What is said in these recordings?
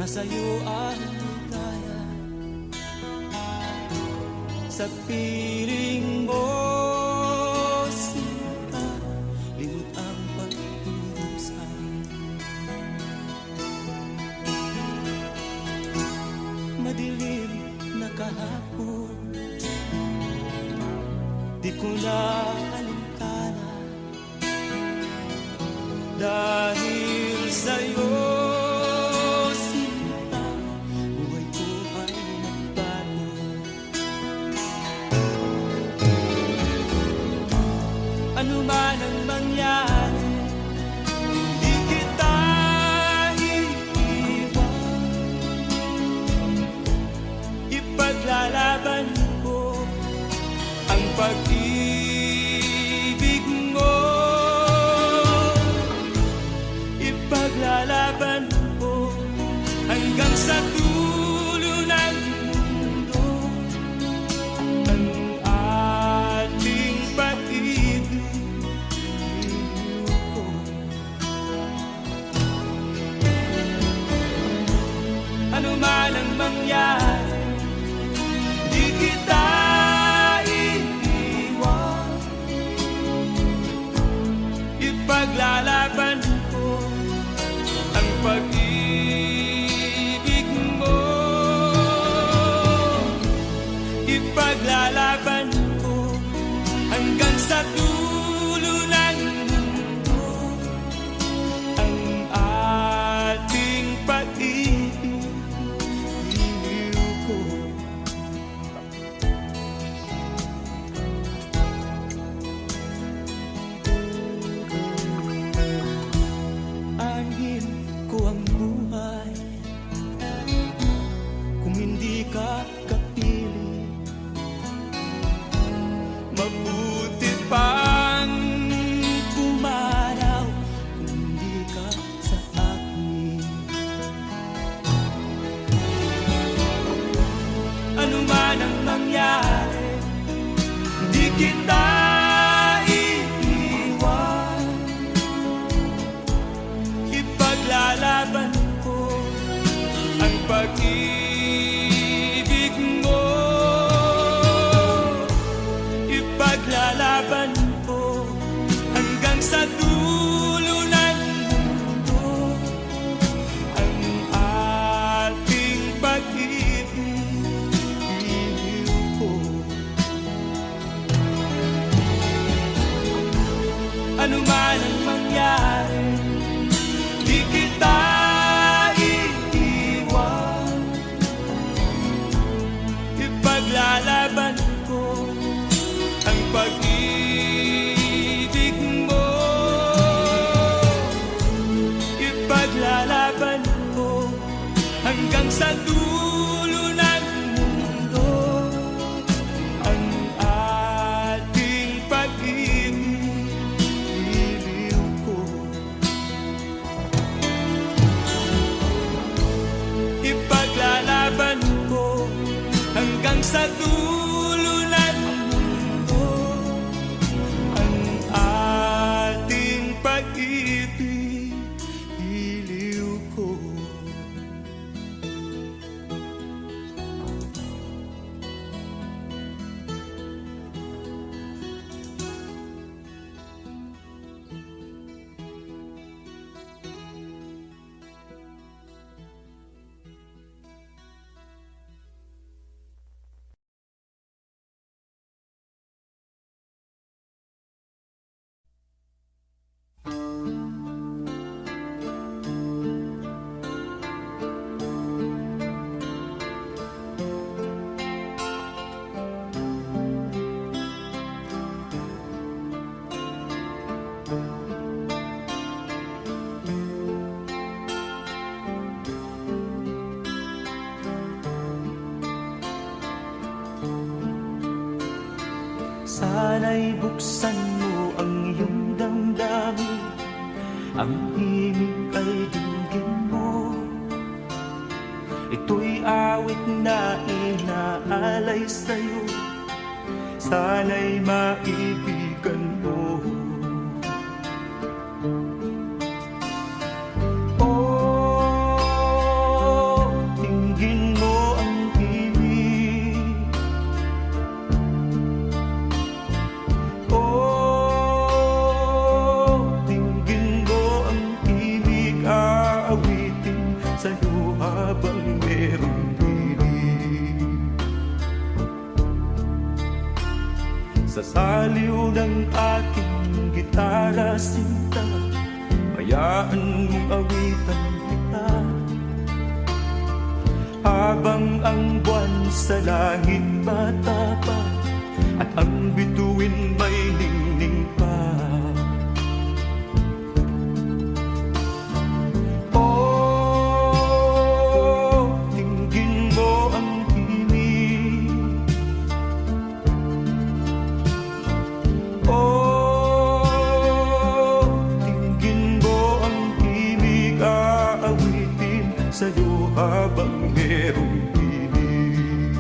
sa'yo ang ligaya. Sa piling mo, sinta, limot ang pag-iusap. Madilim na kahapon, di ko na alintana, dahil sa'yo. Ano man ang mangyari, di kita iiwan. Ipaglalaban ko ang pag-ibig mo. Ipaglalaban ko hanggang sa dulo ng mundo ang ating pag-ibig. Ano man ang mangyari, di kita iiwan. Ipaglalaban ko ang pag-ibig mo. Ipaglalaban ko hanggang sa dulo ng mundo ang ating pag-ibig. Mabuti pang pumanaw kung hindi ka sa akin. Ano man ang mangyari, hindi kita iiwan. Ipaglalaban ko ang pag-ibig mo. Ipaglalaban ko hanggang sa dulo ng mundo ang ating pag-ibig ko. Ano man ang mangyari, di kita iiwan. Ipaglalaban ko ang pag-ibig mo. Ipaglalaban ko hanggang sa dulo ng mundo ang ating pag-ibig ko. Ipaglalaban ko hanggang sa dulo ng mundo ang ating pag-ibig, iliw ko. Sana'y buksan mo ang iyong damdamin, ang himig ay dinggin mo. Ito'y awit na inaalay sa'yo, sana'y maibigan mo. Oh, saliw ng aking gitara sinta, hayaan mong awitan kita. Habang ang buwan sa langit matapa at ang bituin may ningning pa. Oh, tingin mo ang himig. Oh, tingin mo ang himig, aawitin sa'yo habang merong himig.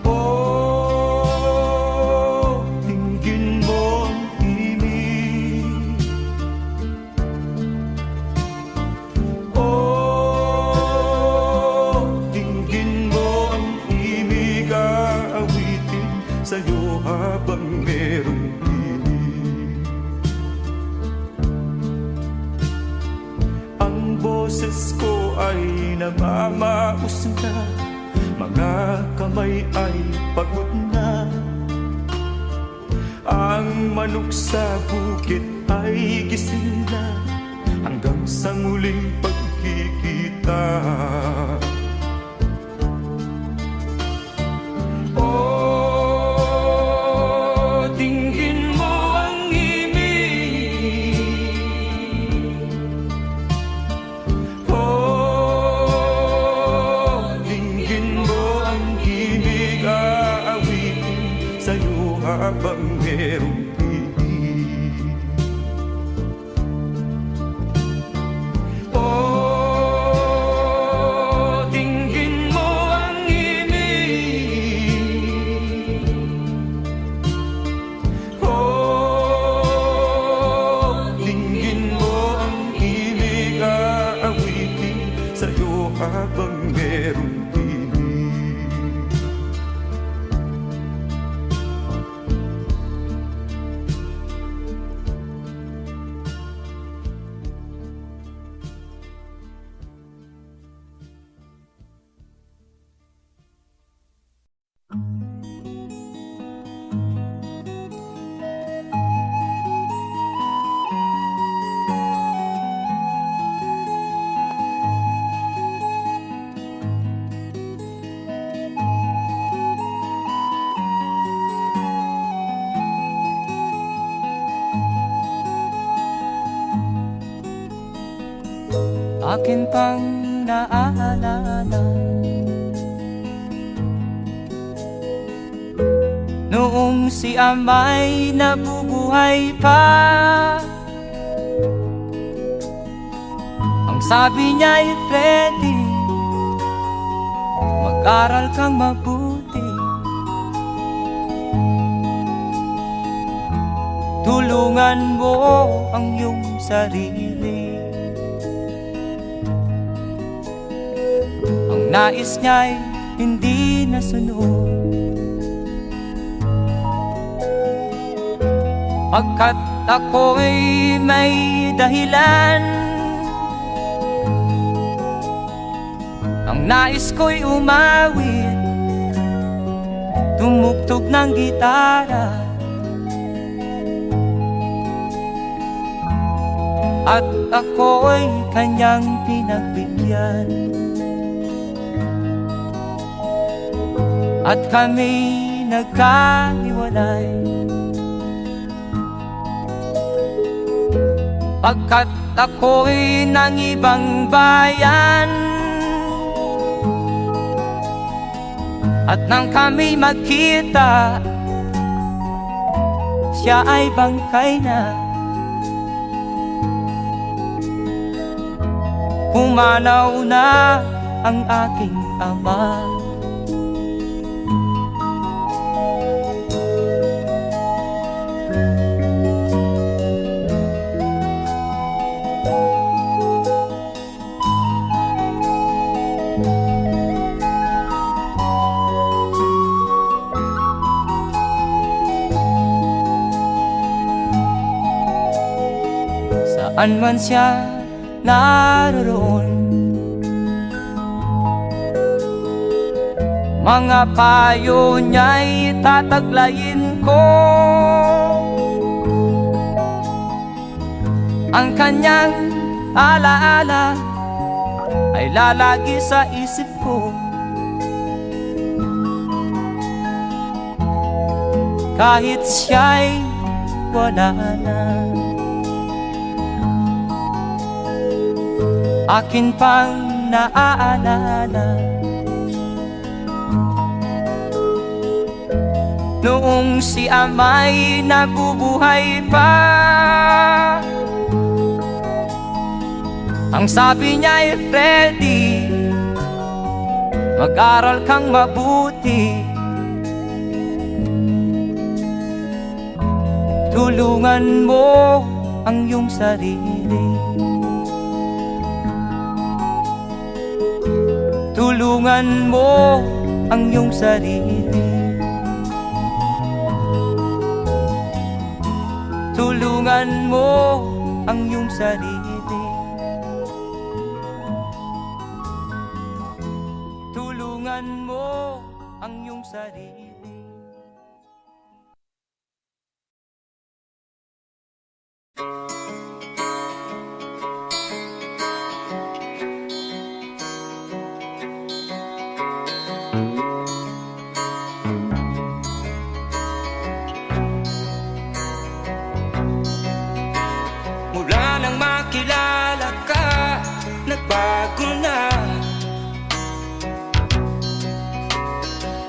Oh, tingin mo ang himig. Oh, tingin mo ang himig, aawitin sa'yo habang merong himig. Ang boses ko ay namamaus na, mga kamay ay pagod na. Ang manok sa bukid ay gising na, hanggang sa muling pagkikita. Oh, tingin mo ang himig. Oh, tingin mo ang himig, aawitin sa'yo habang merong himig. Oh, tingin mo ang himig. Oh, tingin mo ang himig, aawitin sa'yo habang merong himig. Akin pang naalala noong si ama'y nabubuhay pa. Ang sabi niya'y Freddy, mag-aral kang mabuti, tulungan mo ang iyong sarili. Ang nais niya'y hindi nasunod, pagkat ako'y may dahilan. Ang nais ko'y umawit, tumugtog ng gitara, at ako'y kanyang pinagbigyan. At kami nagkahiwalay, pagkat ako'y ng ibang bayan. At nang kami magkita, siya ay bangkay na. Pumanaw na ang aking ama. Saan man siya naroon, Mga payo niya'y tataglayin ko. Ang kanyang alaala ay lalagi sa isip ko. Kahit siya'y wala na, akin pang naaalala noong si ama'y nabubuhay pa. Ang sabi niya'y Freddy, mag-aral kang mabuti, tulungan mo ang iyong sarili, tulungan mo ang iyong sarili, tulungan mo ang iyong sarili, tulungan mo ang iyong sarili. Mula nang makilala ka, nagbago na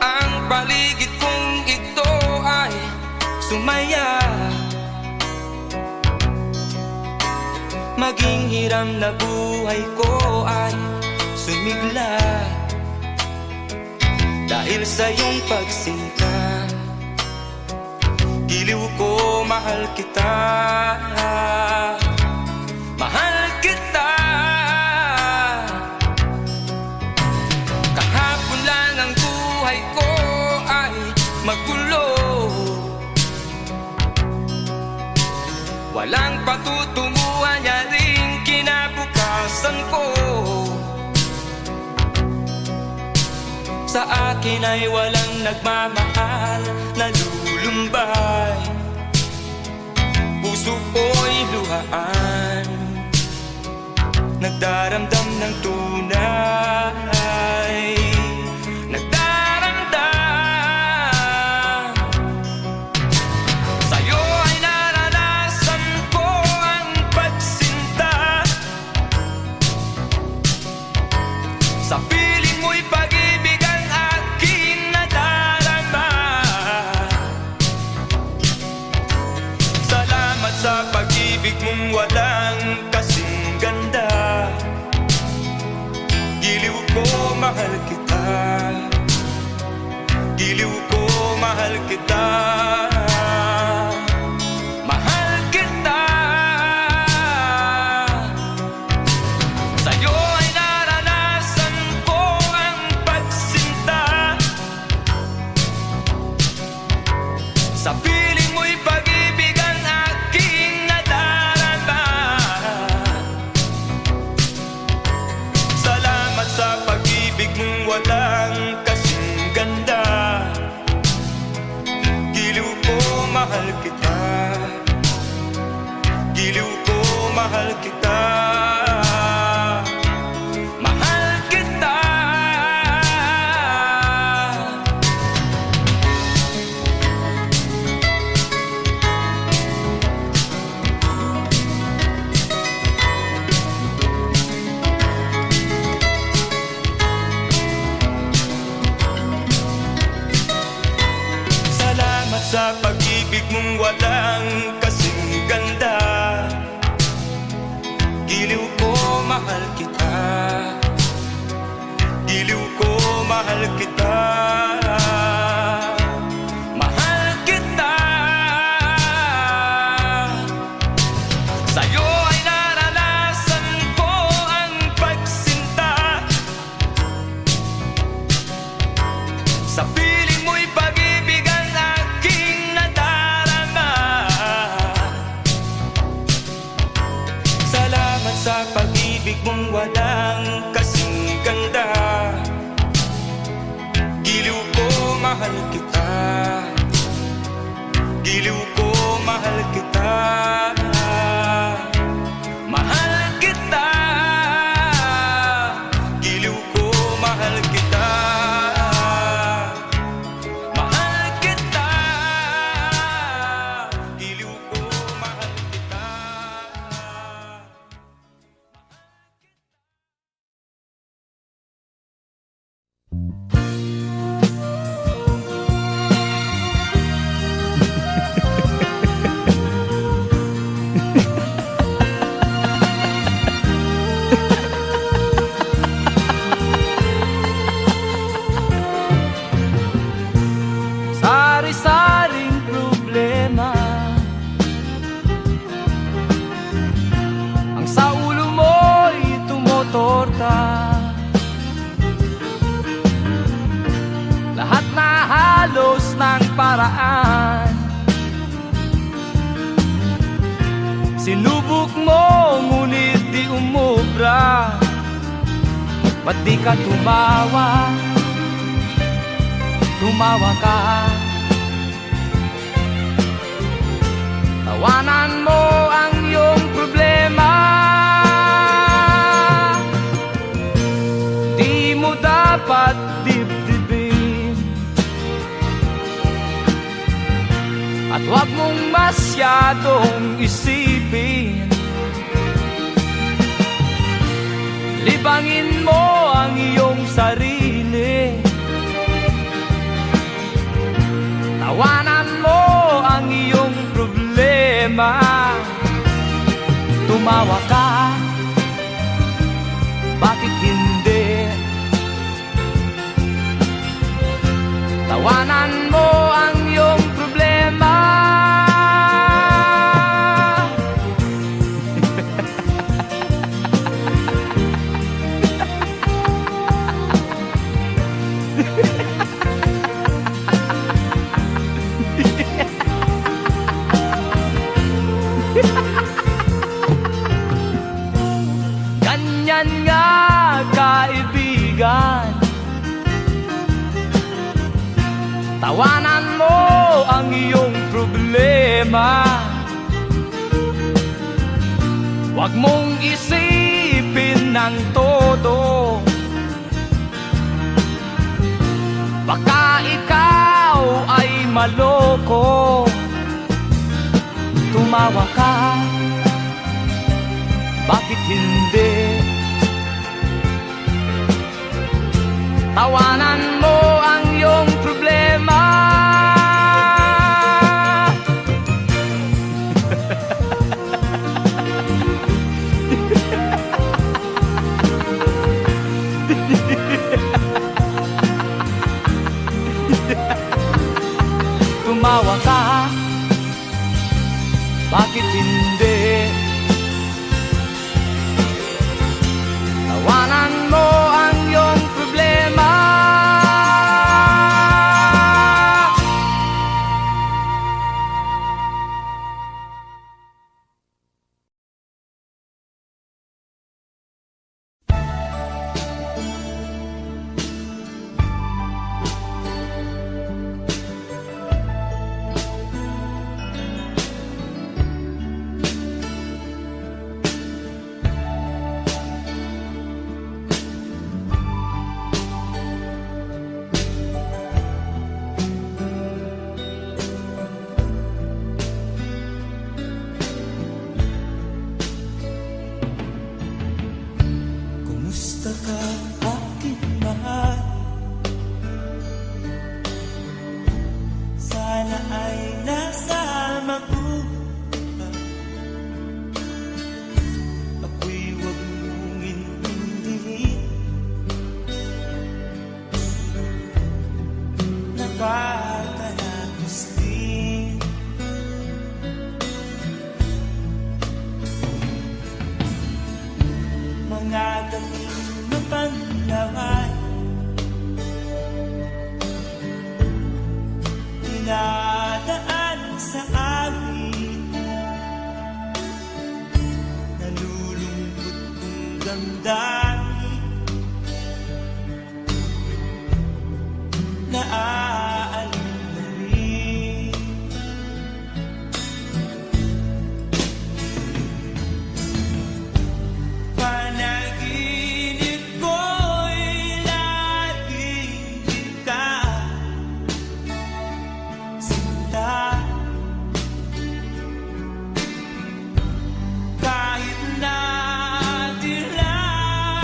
ang paligid kong ito ay sumaya. Maging hiram na buhay ko ay sumigla dahil sa iyong pagsinta. Giliw ko, mahal kita, mahal kita. Kahapon lang ang buhay ko ay magulo, walang patutunguhan niya rin kinabukasan ko. Sa akin ay walang nagmamahal na lulumbay, puso ko'y luhaan, nagdaramdam ng tunay, nagdaramdam. Sa'yo ay naranasan ko ang pagsinta, sa piling mo'y pag-ibig ang aking nadarama. Salamat sa pag-ibig mong walang kasing ganda. Giliw ko, mahal kita, giliw ko, mahal kita, mahal kita. Sa'yo ay naranasan ko ang pagsinta, sa piling mo'y pag-ibig ang aking nadarama. Salamat sa pag-ibig mong walang kasing ganda. Giliw ko, mahal kita, giliw ko, mahal kita, mahal kita. Salamat sa pag-ibig mong walang kasing ganda. Giliw ko, mahal kita, giliw ko, mahal kita, mahal kita. Sa'yo ay naranasan ko ang pagsinta, sa piling mo'y pag-ibig ang aking nadarama. Salamat sa pag-ibig mong walang kasing ganda. Giliw nakaraan. Sinubok mo, ngunit di umubra. Ba't di ka tumawa? Tumawa ka. Tawanan mo ang iyong problema. Di mo dapat dibdibin. At huwag mong masyadong isipin. Libangin mo ang iyong sarili. Tawanan mo ang iyong problema. Tumawa ka, bakit hindi? Tawanan mo ang iyong problema. Ganyan nga, kaibigan. Tawanan mo ang iyong problema. Huwag mong isipin ng todo. Baka ikaw ay maloko. Tumawa ka, bakit hindi? Tawanan mo ang iyong problema. Tumawa ka, bakit hindi? Tawanan mo ang iyong problema. Kumusta ka, aking mahal? Sana ay nasa mabuhay. Ako'y huwag mong intindihin. Nakakayakos din. Mga dating na panlaway, dinadaan sa amin. Nalulungkot kong damdamin. Naaalala na rin. Panaginip ko'y laging ikaw, sinta. Kahit na dilaw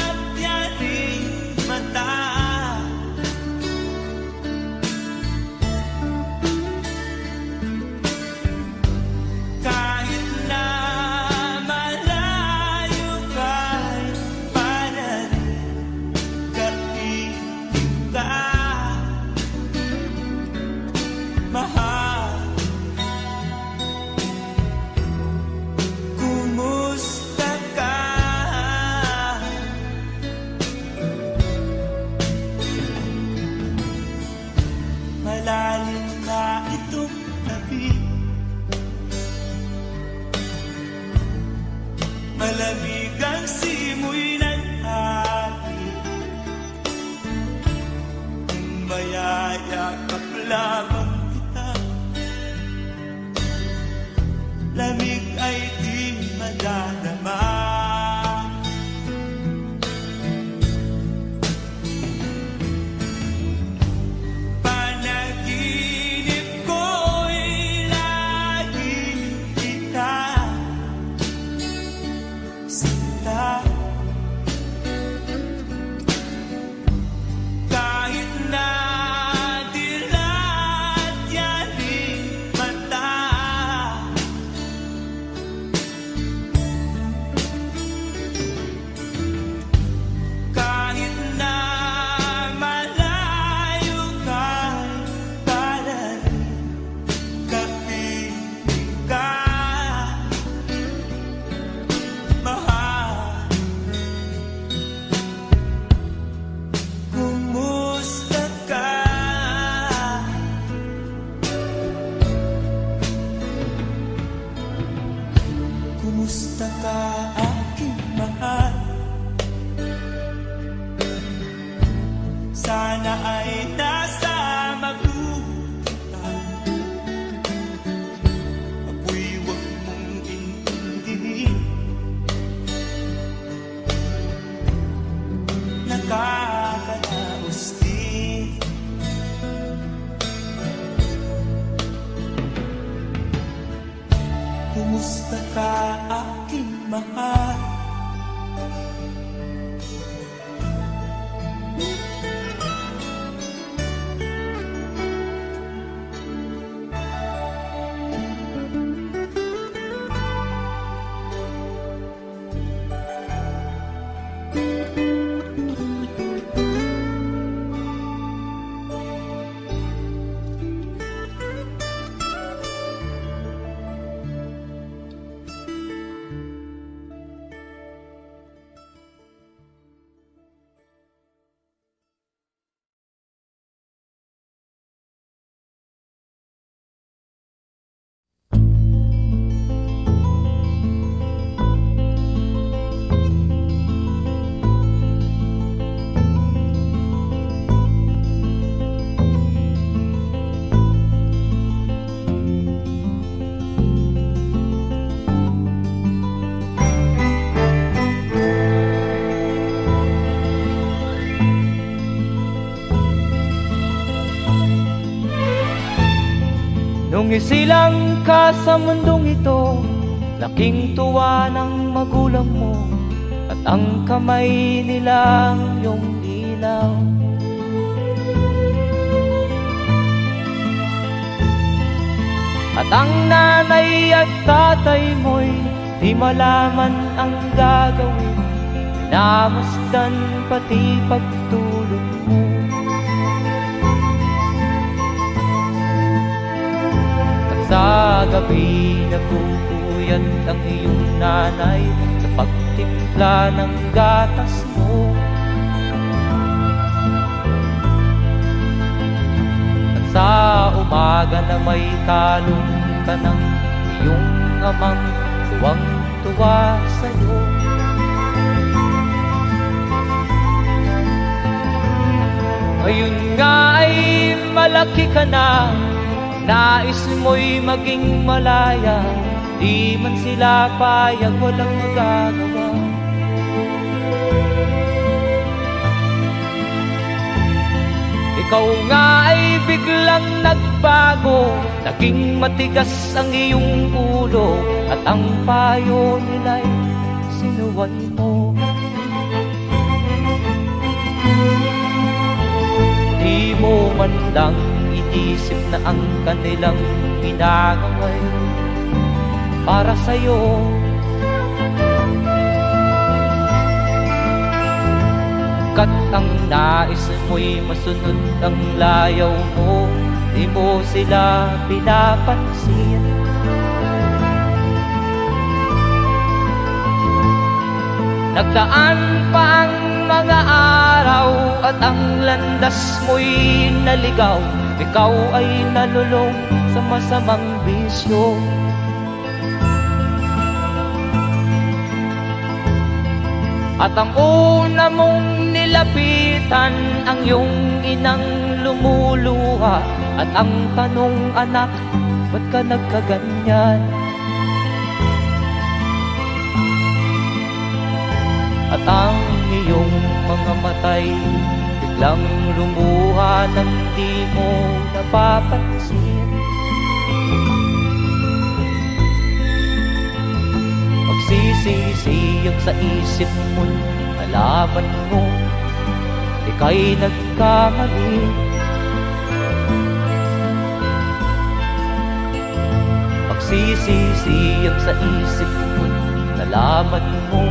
lamig ay di madadama. Panaginip ko'y lagi kita sinta. Kahit na dilat yaning mata, kahit na malayo ka'y parating, kapiling ka, mahal. Kumusta ka? Kumusta ka, aking mahal? Sana ay nasa mabuti ka. Ako'y huwag mong intindihin. Nakakaraos din. Kumusta ka, aking mahal? Nung isilang ka sa mundong ito, laking tuwa ng magulang mo, at ang kamay nilang iyong ilaw. At ang nanay at tatay mo'y di malaman ang gagawin, minamasdan pati pagtulog mo. Sa gabi nagpupuyat ang iyong nanay sa pagtimpla ng gatas mo. At sa umaga na may kalong ka ng iyong amang tuwang-tuwa sa'yo. Ngayon nga ay malaki ka na, nais mo'y maging malaya, di man sila payag, walang magagawa. Ikaw nga ay biglang nagbago, naging matigas ang iyong ulo, at ang payo nila'y sinuway mo. Di mo man lang inisip na ang kanilang ginagaway para sa'yo. Kat ang nais mo'y masunod ang layaw mo, di mo sila pinapansin. Nagdaan pa ang mga araw at ang landas mo'y naligaw, ikaw ay nalulong sa masamang bisyo. At ang una mong nilapitan ang iyong inang lumuluha, at ang tanong, anak, ba't ka nagkaganyan? at ang iyong mga matay biglang lumuha nang di mo napapansin. Magsisisiyag sa isip mo, nalaman mo ika'y nagkamali. Magsisisiyag sa isip mo, nalaman mo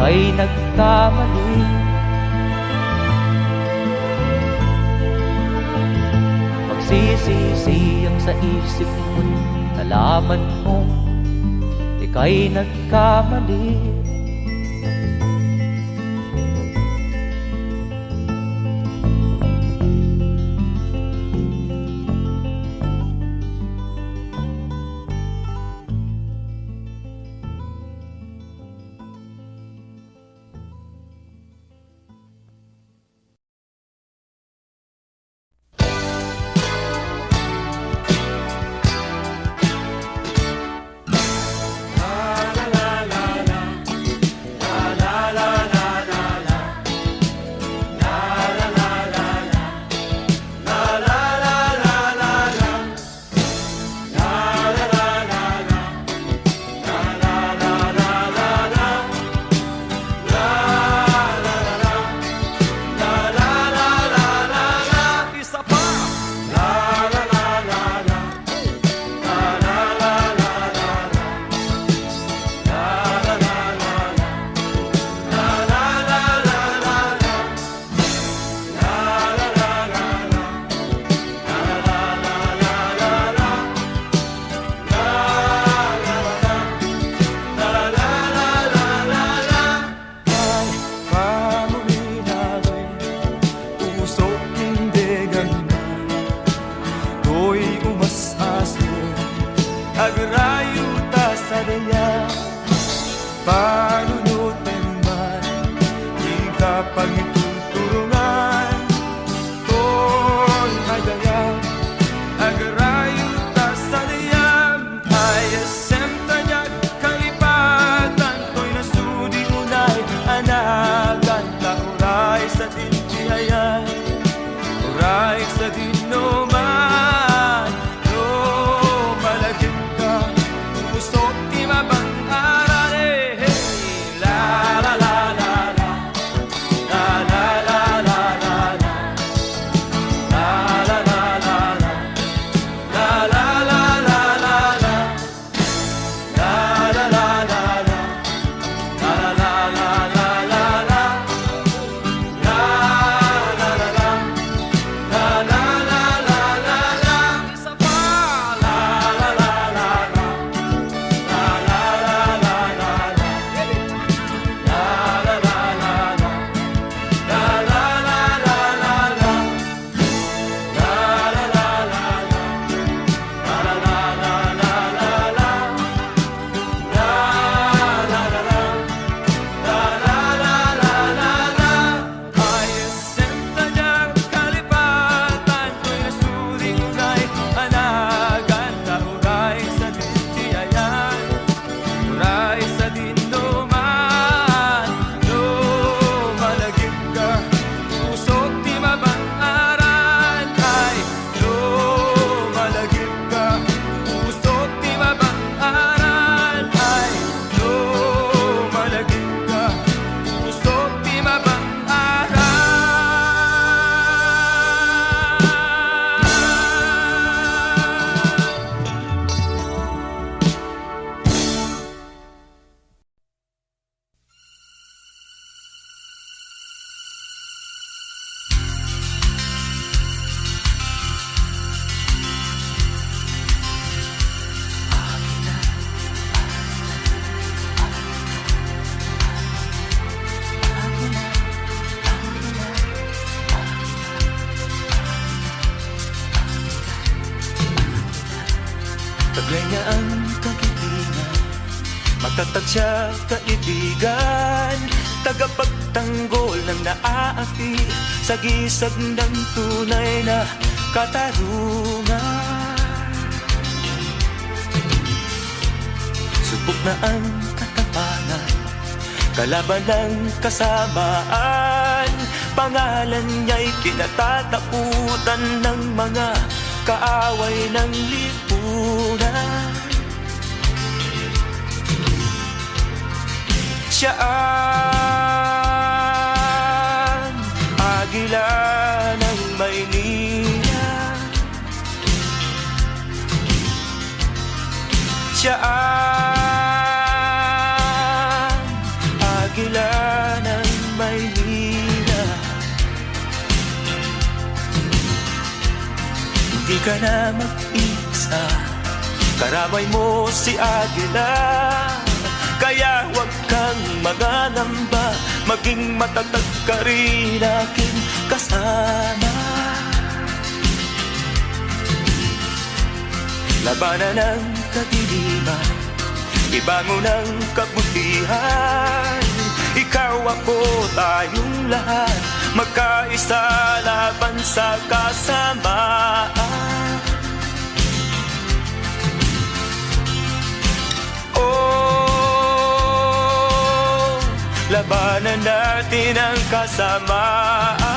ika'y nagkamali. Magsisisiyag sa isip mo, nalaman mo ika'y nagkamali. Agrayuta sa daya, panunutin man, di ka pagtutulungan. Tol ay daya, agrayuta sa daya, ayasem tanyak kalipatan, to'y nasudi unay, anagan, tauray sa tintihayan, uray sa dinuman. Taglay niya ang kagitingan, matatag siya kaibigan, tagapagtanggol ng naaapi sa gisag ng tunay na katarungan. Subok na ang katapangan, kalaban ng kasamaan. Pangalan niya'y kinatatakutan ng mga kaaway ng lipunan. Siya ang agila ng Maynila. Siya ang agila ng Maynila. Hindi ka na mag-isa, karamay mo si Agila. Kaya huwag kang mag-alamba, maging matatag ka rin aking kasama. Labanan ng kadiliman, ibangon ang kabutihan. Ikaw ako, tayong lahat, magkaisa laban sa kasamaan. Labanan natin ang kasamaan.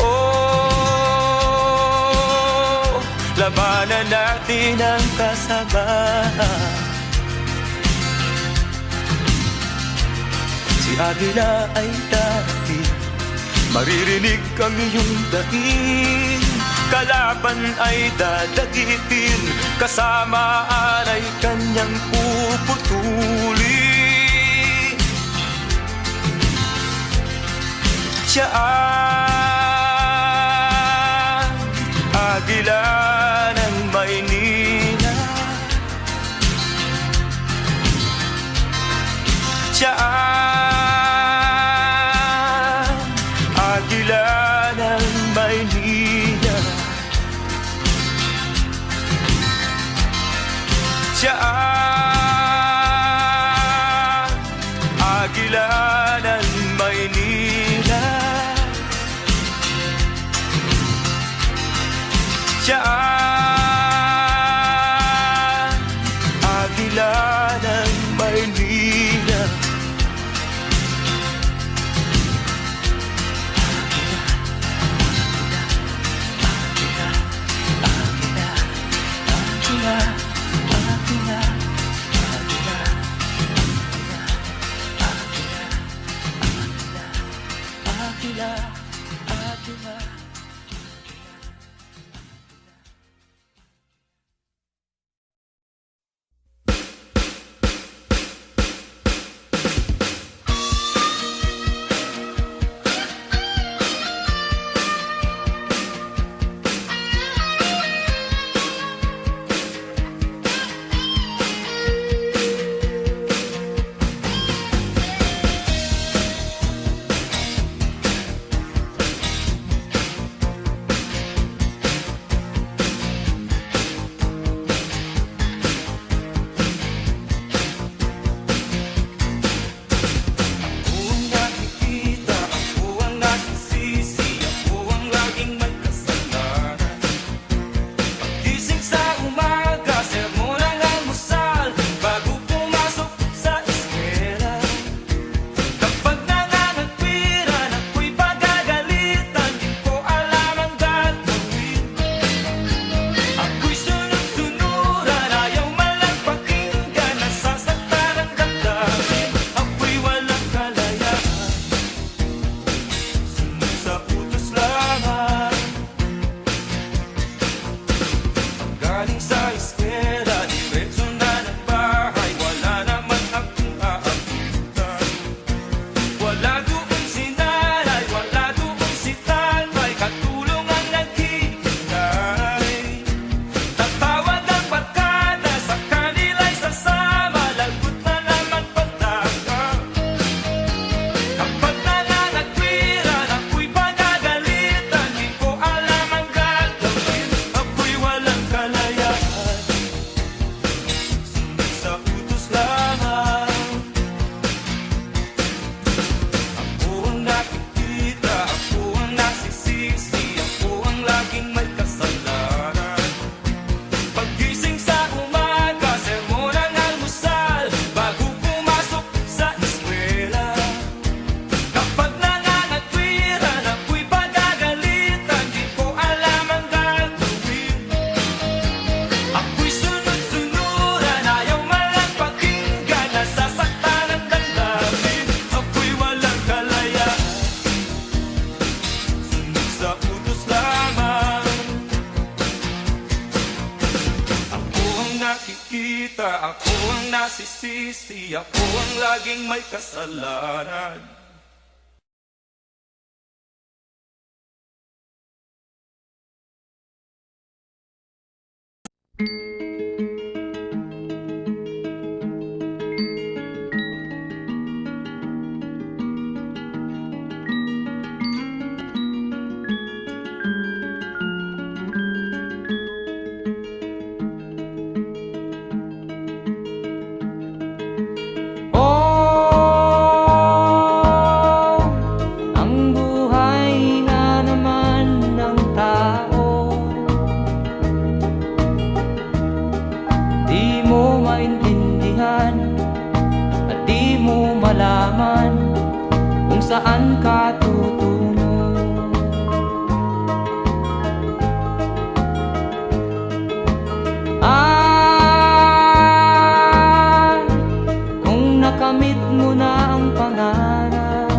Oh, labanan natin ang kasamaan. Si Agila ay dati, maririnig ang iyong daing. Kalaban ay dadagitin, kasamaan ay kanyang puputulin. Siya ang agila ng Maynila. Siya ang agila ng Maynila. Siya ang agila ng Maynila. Siya ang agila ng Maynila. Agila, Agila. nakikita. Ako ang nasisisi, ako ang laging may kasalanan. Oh, ang buhay nga naman ng tao, di mo maintindihan at di mo malaman kung saan ka tutungo. Kung nakamit mo na ang pangarap,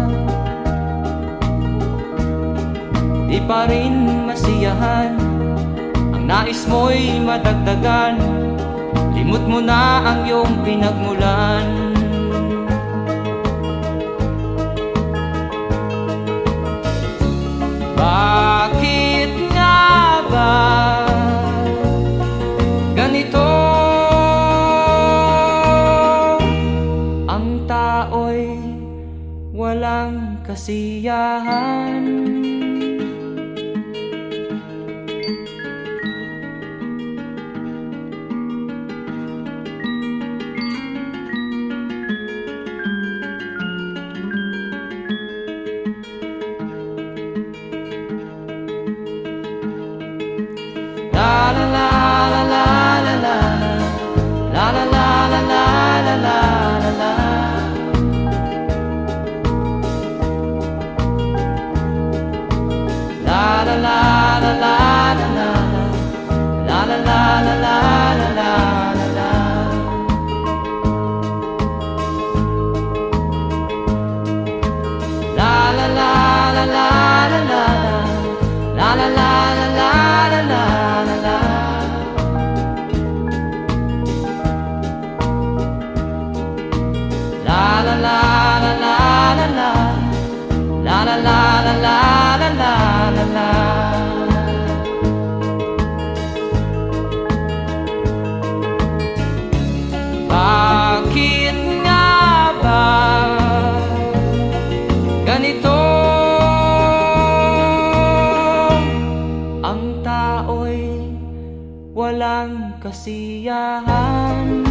di pa rin masiyahan, ang nais mo'y madagdagan, limot mo na ang iyong pinagmulan. Bakit nga ba ganito? Ang tao'y walang kasiyahan. La la la la la la la la la la la la la la la. La la la la la la la la la la la la la la. La la la la la la la la la la la la la. La la la la la la la la la la la la la la la. Bakit nga ba ganito? Ang tao'y walang kasiyahan.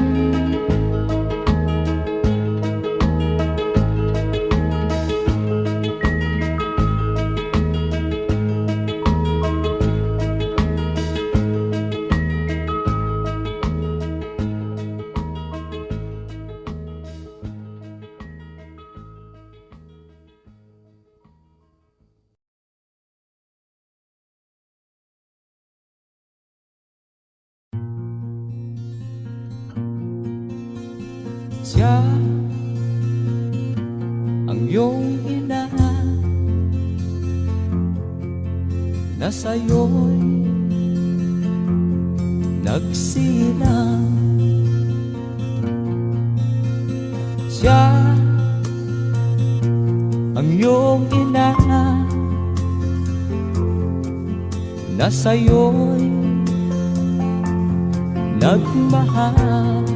Siya ang iyong ina na sa'yo'y nagsilang. Siya ang iyong ina na sa'yo'y nagmahal.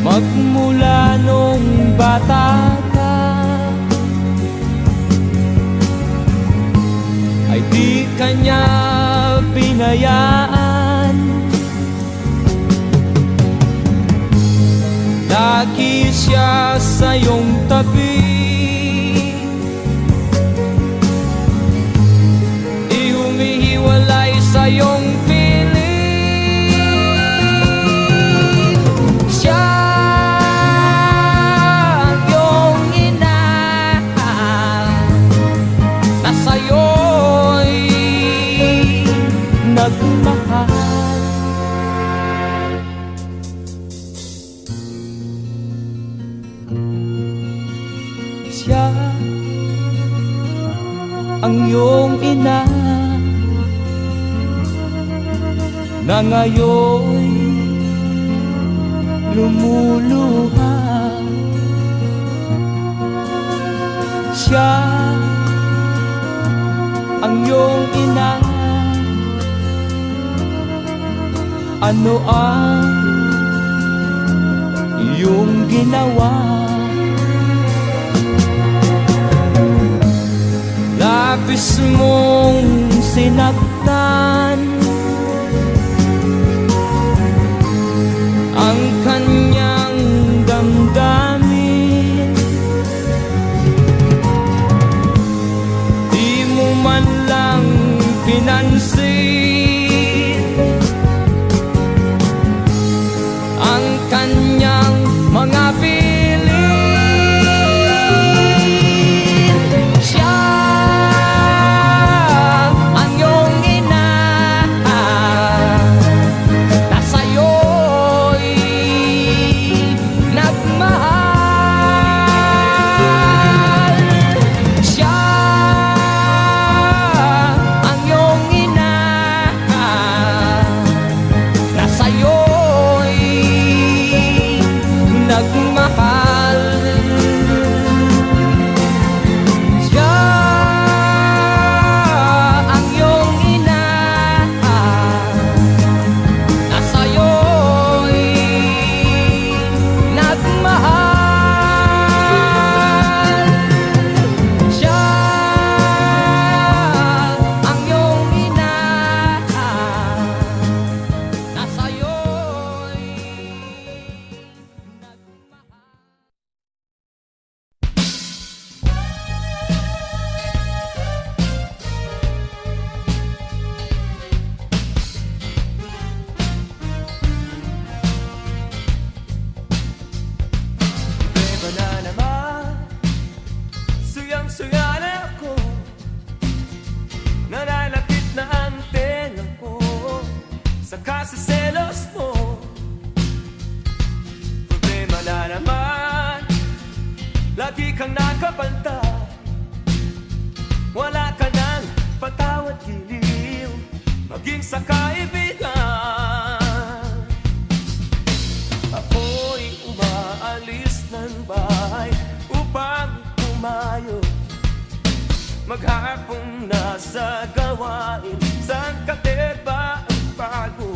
Magmula nung bata ka ay di kanya binayaan. Lagi siya sa iyong tabi, di humihiwalay sa iyong piling. Siya nagmahal. Siya ang iyong ina na ngayon lumuluha. Siya ang iyong ina. Ano ang iyong ginawa? Labis mong sinaktan ang kanyang damdamin. Di mo man lang pinansin ang kanyang mga bilin. Siya ang iyong ina na sa'yo'y nagmahal. Siya ang iyong ina na sa'yo'y nagmahal. Siya ang iyong ina na sa'yo'y nagmahal. Siya ang iyong ina na sa'yo'y Problema na naman, suyang-suya na ako, nananakit na ang tenga ko sa kasiselos mo. Problema na naman, lagi kang nakapantay, wala ka nang patawad giliw, maging sa kaibigan. Ako'y umaalis ng bahay upang pumayo, maghapong nasa gawain, saan kateba ang bago.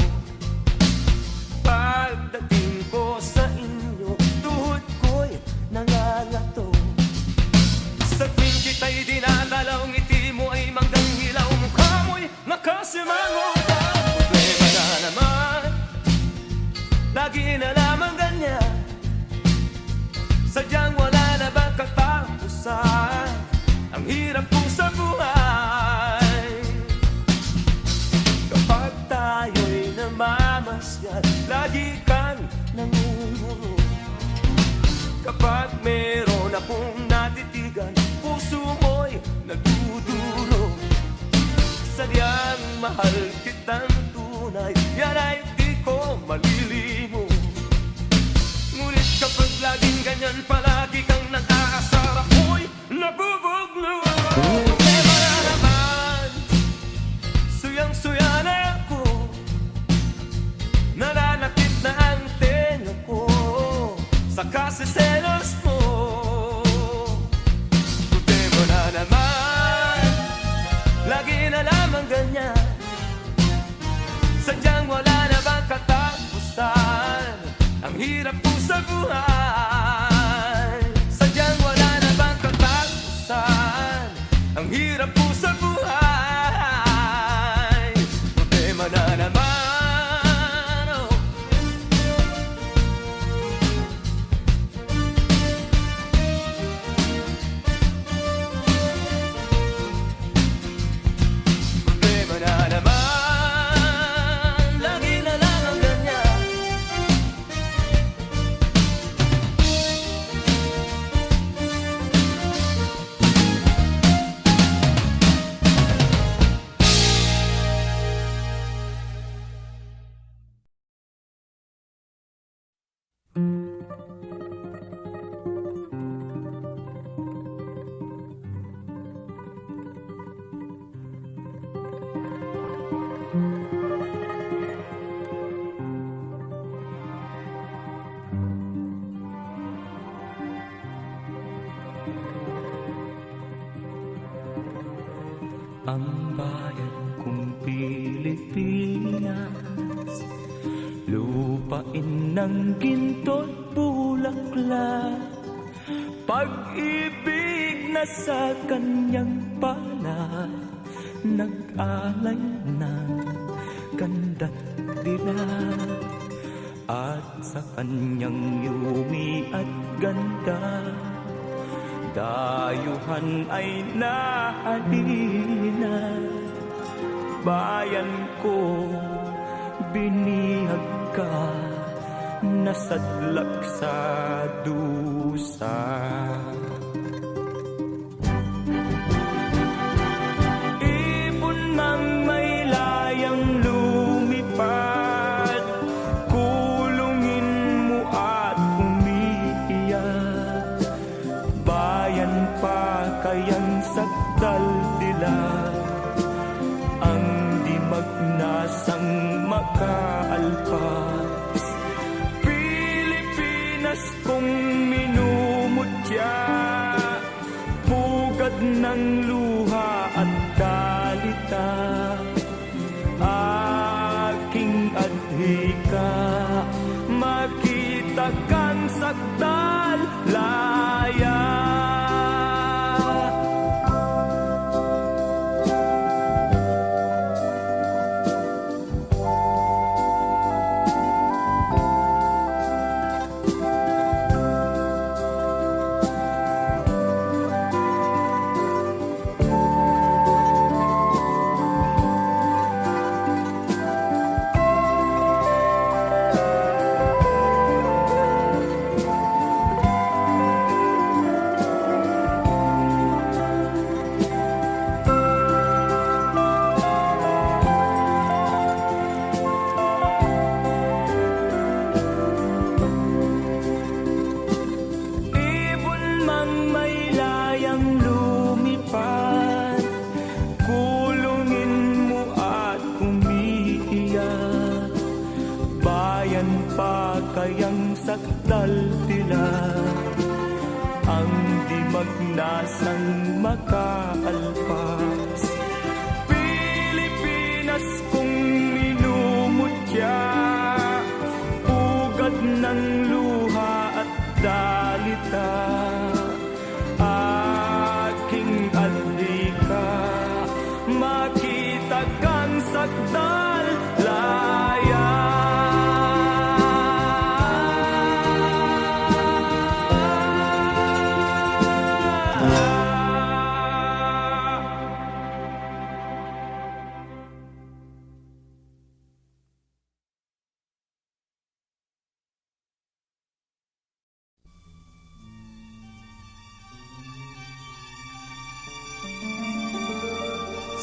Pagdating ko sa inyo, tuhod ko'y nangangato. Sa tuwing kita'y dinadalaw, ngiti mo ay manggang hilaw, mukha mo'y nakasimango. Problema na naman, lagi na lamang ganyan, sadyang wala na bang katapusan? Ang hirap po sa buhay. Kapag tayo'y namamasyal, lagi kang nangunguro. Kapag meron akong natitigan, puso mo'y nagduduro. Sadyang mahal kitang tunay, yan ay di ko malilimo. Ngunit kapag laging ganyan, palagi kang nag-aasar, ako'y nabubuglo. Problema na naman, suyang-suya na ako, nananakit na ang tenga ko sa kasiselos mo. Problema na naman, lagi na lamang ganyan, sadyang wala na bang katapusan? Ang hirap po sa buhay. Sadyang wala na bang katapusan? Ang hirap po sa buhay. Problema na naman, oh. Problema na naman, lagi na lang ang ganyan. ang bayan kong Pilipinas, lupain ng ginto't bulaklak, pag-ibig na sa kanyang palad, nag-alay ng ganda't dilag, at sa kanyang yumi at ganda, dayuhan ay nahalina. Bayan ko, binihag ka, nasadlak sa dusa. Ibon mang may layang lumipad, kulungin mo at umiiyak. Bayan pa kayang sakdal dilag, ang di magnasang makaalpas. Pilipinas kong minumutya, pugad ng luha at dalita, aking adhika, makita kang sakdal laya. Kayang sakdal dilag, ang di magnasang makaalpas. Pilipinas kong minumutya, pugad ng luha at dalita, aking adhika, makita kang sakdal laya.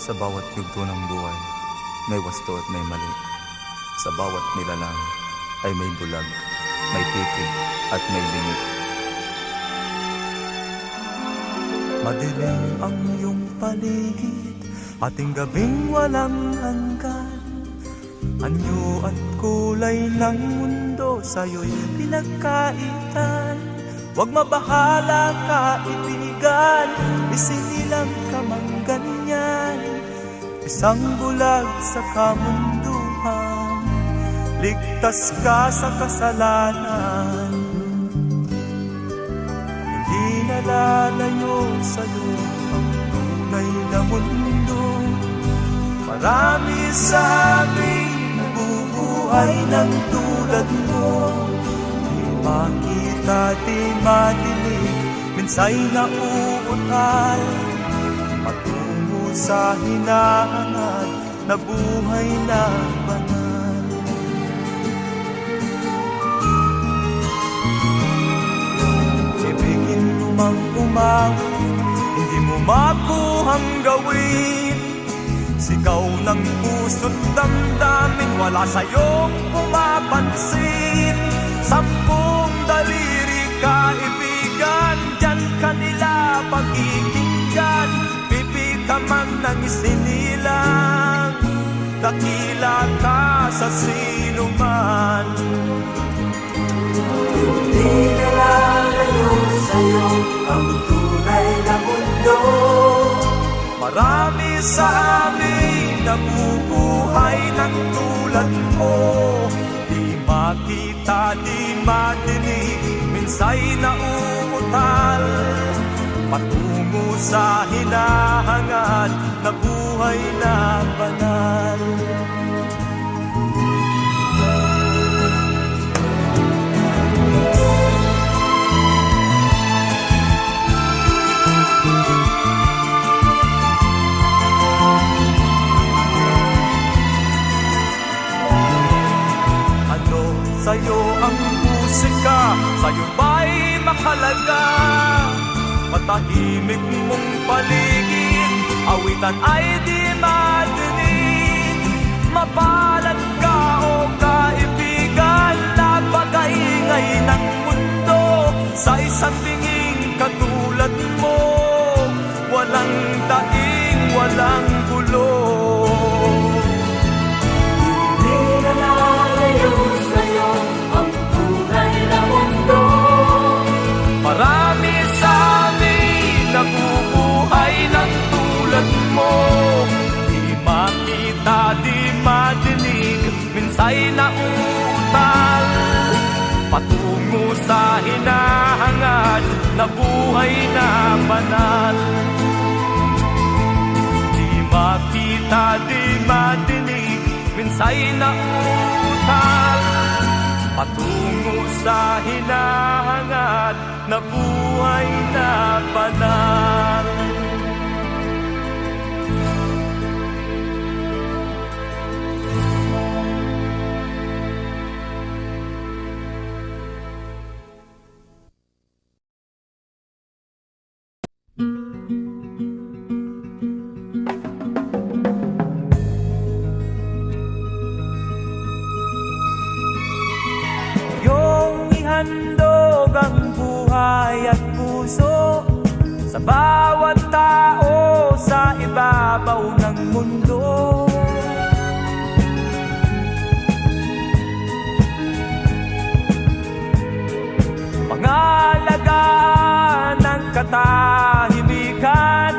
Sa bawat yugto ng buhay, may wasto at may mali. Sa bawat nilalang ay may bulag, may titig at may lingi. Madilim ang iyong paligid, ating gabing walang hanggan. Anyo at kulay ng mundo sa'yo'y pinagkaitan. Huwag mabahala kaibigan, isinilang ka mang ganyan. Isang bulag sa kamunduhan, ligtas ka sa kasalanan. Hindi nalalayo sa'yo ang tunay na mundo. Marami sa aming nabubuhay ng tulad mo. Di makita, di madinig, minsay nauutal, patungo sa hinahangat na buhay na banal. Ibigin mo mang umawit, hindi mo makuhang gawin. Sigaw ng puso't damdamin, wala sa'yong pumapansin. Sampung daliri kaibigan, dyan kanila pagkikinggan. Pipi ka man ng isinilang, dakila ka sa sinuman. Hindi nalalayo sa'yo ang tunay na mundo. Marami sa amin nabubuhay ng tulad mo. Di makita, di madinig, minsa'y nauutal patungo sa hinahangad na buhay na banal. Sa'yo ang musika, sa'yo ba'y mahalaga? Matahimik mong paligid, awitan ay di madinig. Mapalad ka o kaibigan, napakaingay ng mundo. Sa isang binging katulad mo, walang daing, walang gulo. Marami sa amin nabubuhay ng tulad mo. Di makita, di madinig, minsa'y nauutal patungo sa hinahangad na buhay na banal. Di makita, di madinig, minsa'y nauutal patungo sa hinahangad na buhay na banal. Handog ang buhay at puso sa bawat tao sa ibabaw ng mundo. Pangalagaan ng katahimikan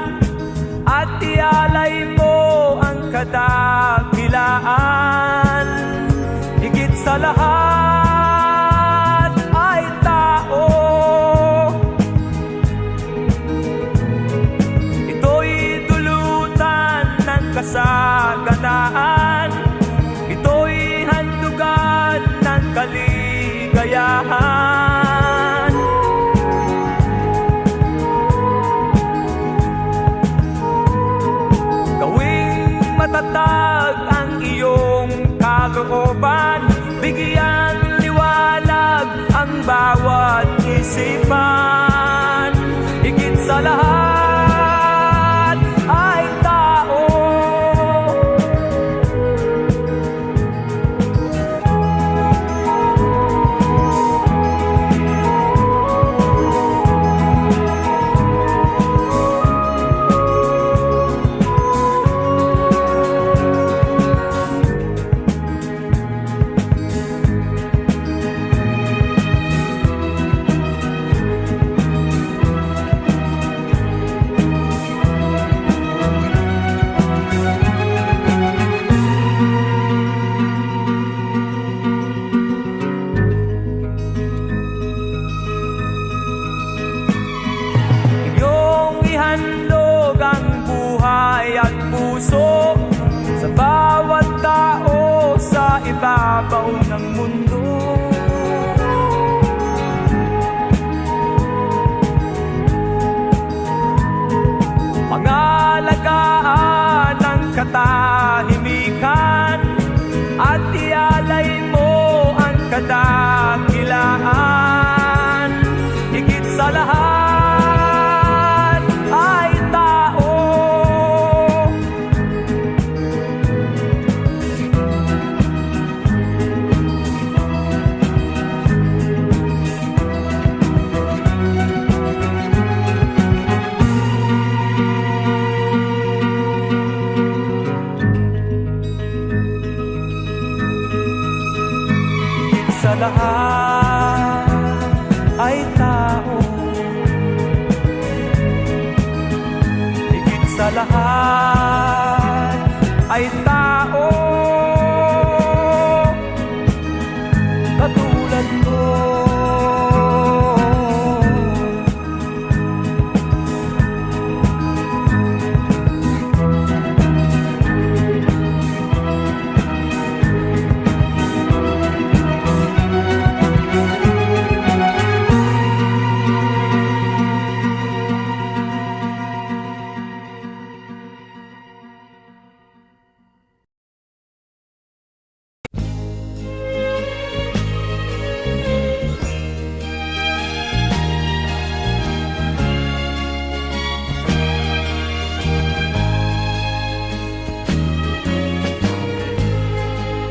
at ialay mo ang kadakilaan. Higit sa lahat kasaganaan, ito'y handugan ng kaligayahan. Gawing matatag ang iyong kalooban, bigyan liwanag ang bawat isipan. Higit sa lahat ay tao. Sa bawat tao sa ibabaw ng mundo. Pangalagaan ng katahimikan at ialay mo ang kadakilaan. Higit sa lahat ay tao. Sa lahat ay tao, higit sa lahat ay tao katulad mo.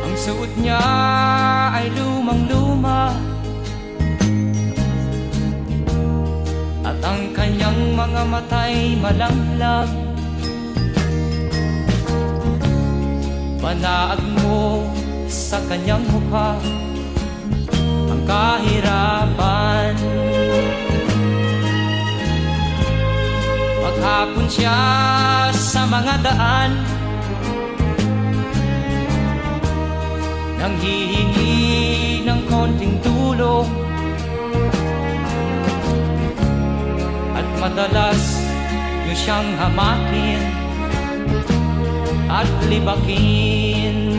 Ang suot niya ay lumang-luma, at ang kanyang mga mata'y malanglang. Panaag mo sa kanyang mukha ang kahirapan. Maghapon siya sa mga daan, nang hihingi ng konting tulong, at madalas niyo siyang hamakin at libakin.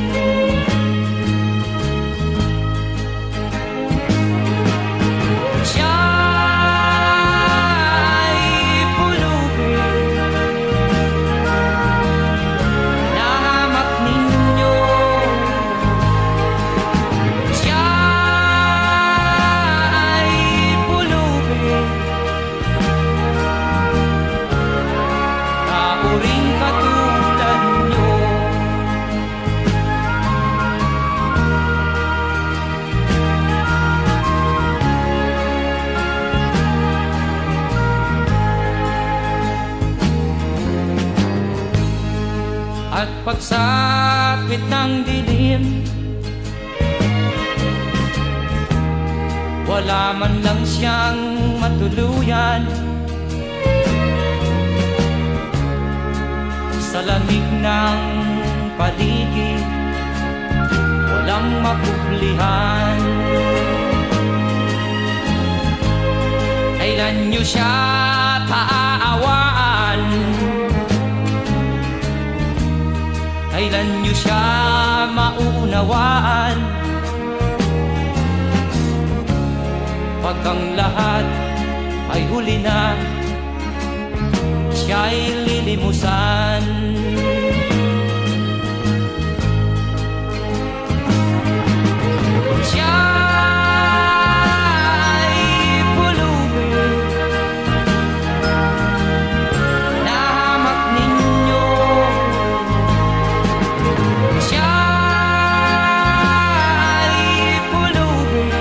Siya'y pulubin na hamak ninyo. Siya'y pulubin tao ring katulad nyo. At pagsapit ng dilim, wala man lang siyang matuluyan. Sa lamig ng paligid, walang mapuplihan. Kailan niyo siya taaawaan? Kailan niyo siya maunawaan? Pag ang lahat ay huli na, siya'y lilimusan. Siya'y pulubin na hamak ninyo. Siya'y pulubin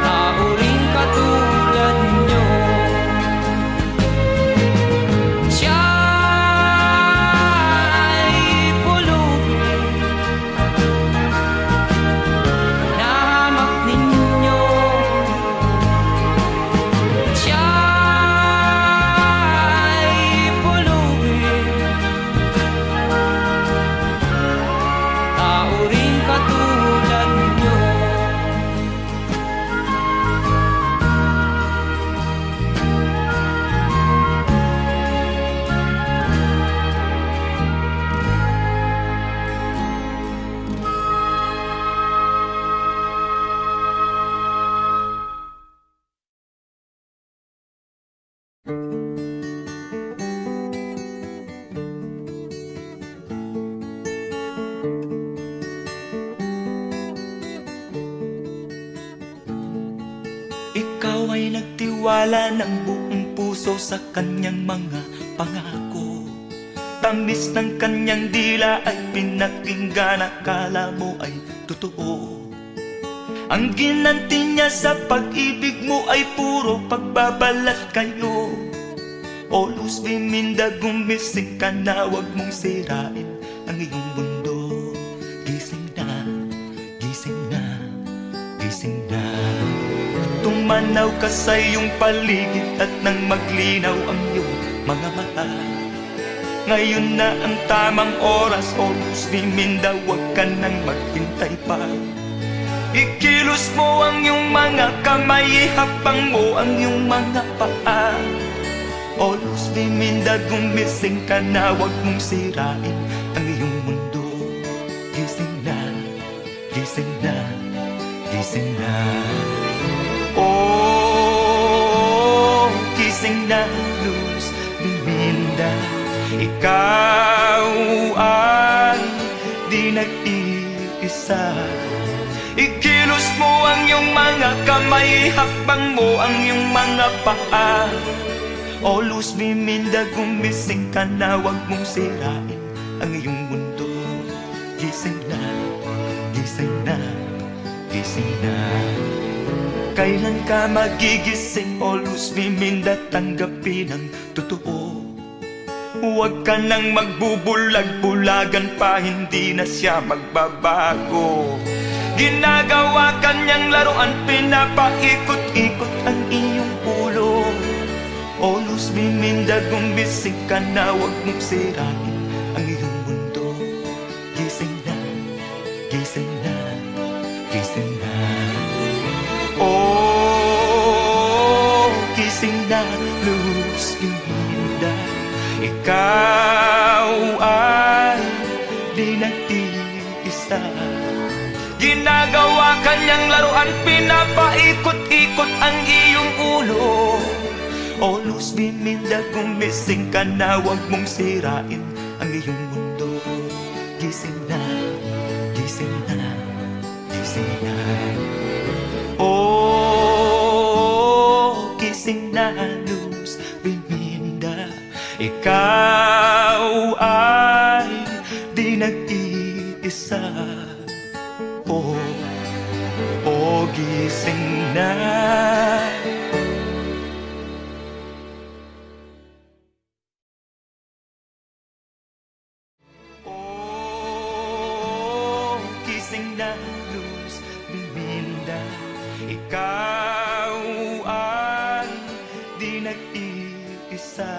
tao ring katulad nyo. Siya'y pulubin na hamak ninyo. Siya'y pulubin tao ring katulad nyo. Ikaw ay nagtiwala ng buong puso sa kanyang mga pangako. Tamis ng kanyang dila ay pinakinggan, akala mo ay totoo. Ang ginanti niya sa pag-ibig mo ay puro pagbabalat kayo. O luz biminda, gumising ka na, wag mong sirain ang iyong mundo. Gising na, gising na, gising na. Tumanaw ka sa iyong paligid at nang maglinaw ang iyong mga mata. Ngayon na ang tamang oras, August Biminda, huwag ka nang maghintay pa. Ikilos mo ang iyong mga kamay, ihapang mo ang iyong mga paa. August Biminda, gumising ka na, huwag mong sirain ang iyong mundo. Gising na, gising na, gising na. Oh, gising na, Luz Biminda. Ikaw ay di nag-iisa. Ikilos mo ang iyong mga kamay, hakbang mo ang iyong mga paa. O Luz Biminda, gumising ka na, huwag mong sirain ang iyong mundo. Gising na, gising na, gising na. Kailan ka magigising, O Luz Biminda, tanggapin ang totoo. Huwag ka nang magbubulag-bulagan pa, hindi na siya magbabago. Ginagawa kanyang laruan, pinapaikot-ikot ang iyong ulo. O Luz Biminda, gumising ka na, huwag mong sirain ang iyong mundo. Gising na, gising na, gising na. Oh, gising na, Luz Biminda. Ikaw ay di nag-iisa. Ginagawa kanyang laruan, pinapaikot-ikot ang iyong ulo. O Luz Biminda, gumising ka na, huwag mong sirain ang iyong mundo. Gising na, gising na, gising na. Oh, gising na, Luz Biminda. Ikaw ay di nag-iisa. Oh, oh, gising na. Oh, gising na, Luz Biminda. Ikaw ay di nag-iisa.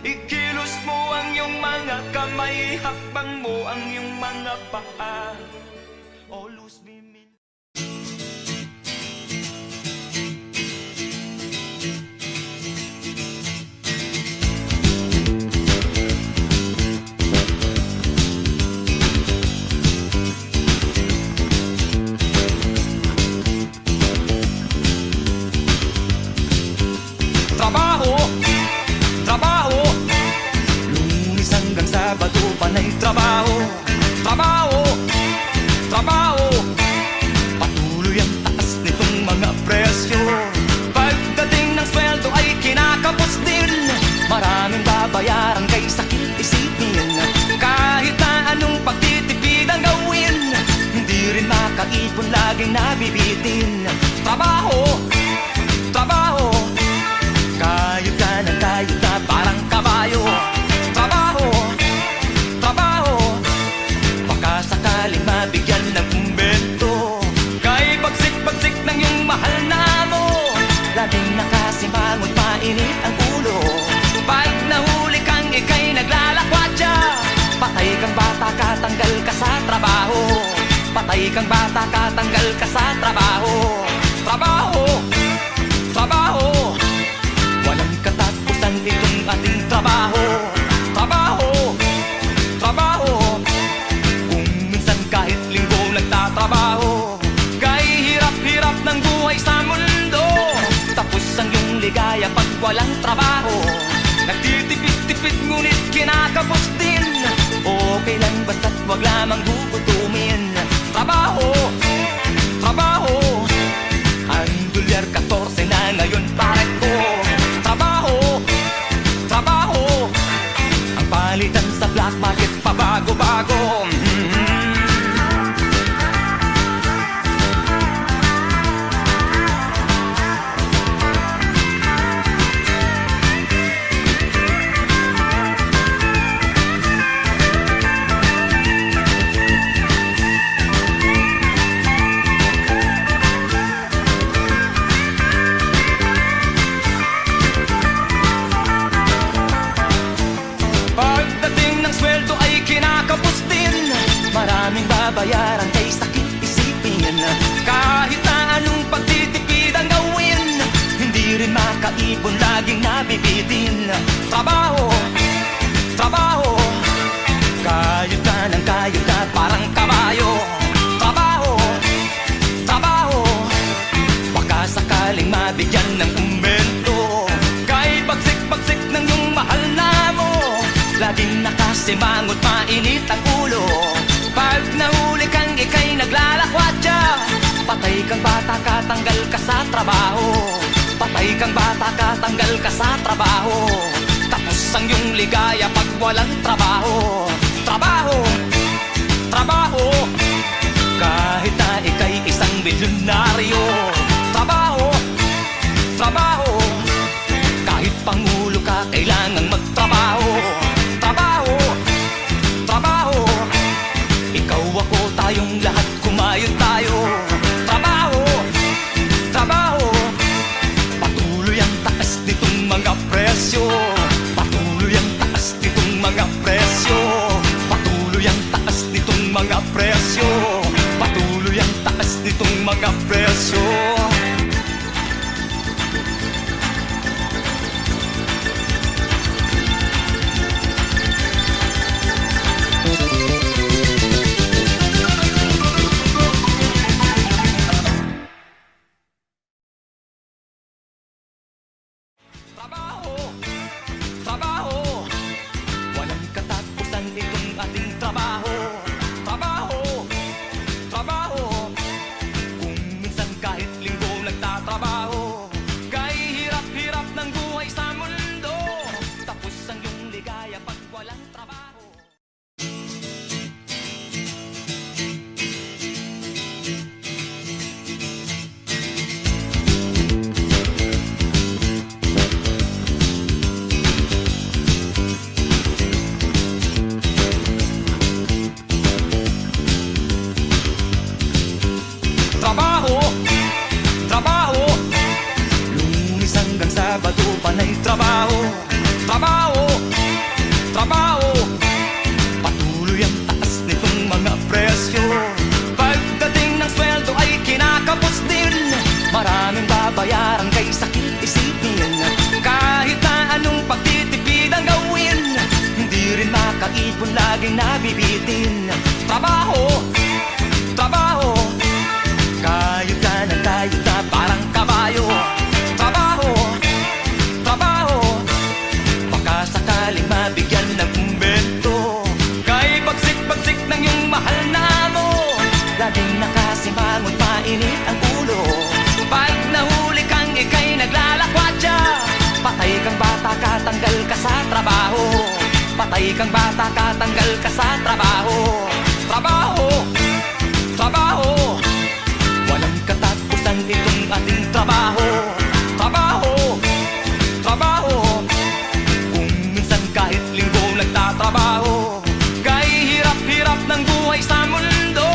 Ikilos mo ang iyong mga kamay, hakbang mo ang iyong mga paa. O Luz Biminda. Trabaho, trabaho, Lunes hanggang Sabado, panay trabaho, trabaho, trabaho. patuloy ang taas nitong mga presyo. Pagdating ng sweldo ay kinakapos din. Maraming babayaran kay sakit isipin. Kahit na anong pagtitipid ang gawin, Hindi rin makaipon, laging nabibitin. trabaho, trabaho, Kayod ka na parang kabayo. trabaho, trabaho. Baka sakaling mabigyan ng kumbento. Kay bagsik-bagsik ng iyong mahal na amo, Laging nakasimangot, mainit ang ulo. pag nahuli kang ika'y naglalakwatsa. Patay kang bata ka, tanggal ka sa trabaho. Patay kang bata ka, tanggal ka sa trabaho. Trabaho, trabaho, Walang katapusan itong ating trabaho. trabaho, trabaho. Kung minsan kahit linggo Nagtatrabaho, kay hirap-hirap ng buhay sa mundo. tapos ang iyong ligaya pag walang trabaho. Nagtitipid-tipid ngunit kinakapos din. Okay lang basta't wag lamang gugutumin. Trabaho, trabaho, Ang dolyar 14 na ngayon pare ko. trabaho, trabaho. makaipon, laging nabibitin. Trabaho, trabaho, kayod ka ng kayod ka, parang kabayo. Trabaho, trabaho, baka sakaling mabigyan ng kumbento. Kahit bagsik-bagsik ng iyong mahal na mo, laging nakasimangot, mainit ang ulo. Pag nahuli kang ika'y naglalakwatsa, patay kang bata ka, tanggal ka sa trabaho. Patay kang bata ka, tanggal ka sa trabaho. Tapos ang iyong ligaya pag walang trabaho. Trabaho, trabaho, kahit na ika'y isang milyonaryo. Trabaho, trabaho, kahit pangulo ka, kailangang magtrabaho. Trabaho, trabaho, ikaw ako, tayong lahat, kumayod tayo. Trabaho, trabaho, patuloy ang taas nitong mga presyo. Patuloy ang taas nitong mga presyo. Patuloy ang taas nitong mga presyo. Patuloy ang taas nitong mga presyo. Trabaho, trabaho, walang katapusan itong ating trabaho. Trabaho, trabaho, kung minsan kahit linggo nagtatrabaho. Kahit hirap-hirap ng buhay sa mundo, tapos ang iyong ligaya pag walang trabaho. Trabaho, trabaho, Lunes hanggang Sabado panay trabaho. Trabaho, trabaho, patuloy ang taas nitong mga presyo. Pagdating ng sweldo ay kinakapos din, maraming babayaran kay sakit isipin. Kahit na anong pagtitipid ang gawin, hindi rin makaipon, laging nabibitin. Trabaho, trabaho, kayod ka ng kayod ka, parang kabayo. Trabaho, trabaho, baka sakaling mabigyan ng kumbento. Kahit bagsik-bagsik ng iyong mahal na mo, laging nakasimangot, mainit ang ulo. Pag nahuli kang ika'y naglalakwatsa, patay kang bata ka, tanggal ka sa trabaho. Patay kang bata ka, tanggal ka sa trabaho. Trabaho, trabaho, walang katapusan itong ating trabaho. Trabaho, trabaho, kung minsan kahit linggo nagtatrabaho. Kahit hirap-hirap ng buhay sa mundo,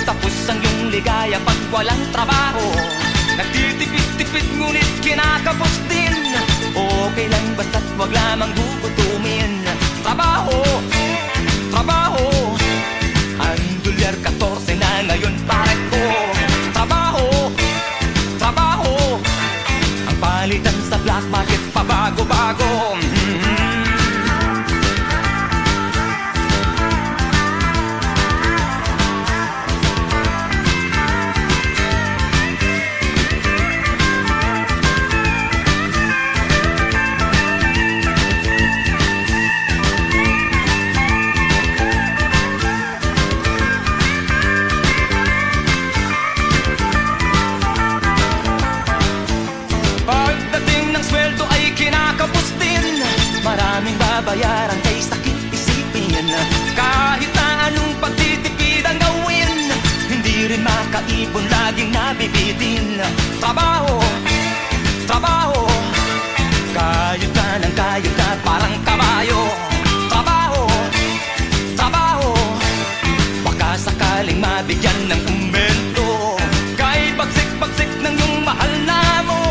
tapos ang iyong ligaya pag walang trabaho. Nagtitipid-tipid ngunit kinakapos din, okay lang basta't wag lamang gugutumin. Trabaho, trabaho, ang dolyar 14 na ngayon paret ko. Trabaho, trabaho, ang palitan sa black market pabago-bago. Pagdating ng sweldo ay kinakapos din, maraming babayaran kay sakit isipin. Kahit na anong pagtitipid ang gawin, hindi rin makaipon, laging nabibitin. Trabaho, trabaho, kayod ka ng kayod ka, parang kabayo. Trabaho, trabaho, baka sakaling mabigyan ng kumbento. Kahit bagsik-bagsik ng iyong mahal na mo,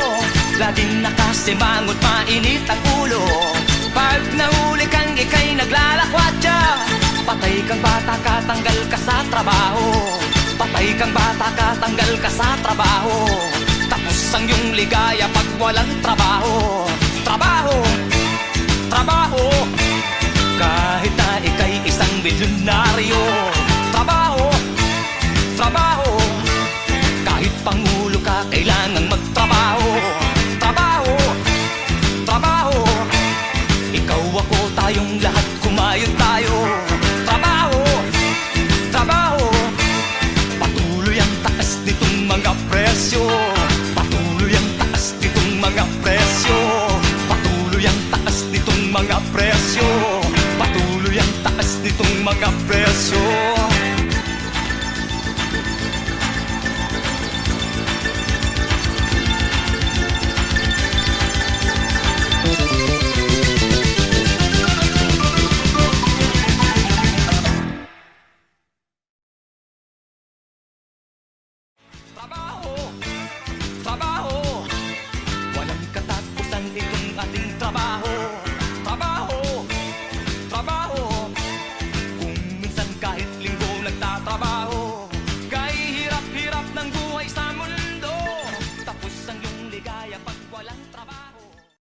laging nakasimangot, mainit ang ulo. Pag nahuli kang ika'y naglalakwatsa, patay kang bata ka, tanggal ka sa trabaho. Patay kang bata ka, tanggal ka sa trabaho. Tapos ang iyong ligaya pag walang trabaho. Trabaho, trabaho, kahit na ika'y isang milyonaryo. Trabaho, trabaho, kahit pangulo ka, kailangang magtrabaho. Trabaho, trabaho, ikaw ako, tayong lahat, kumayod tayo. Trabaho, trabaho, patuloy ang taas nitong mga presyo. Patuloy ang taas nitong mga presyo. Patuloy ang taas nitong mga presyo. Patuloy ang taas nitong mga presyo.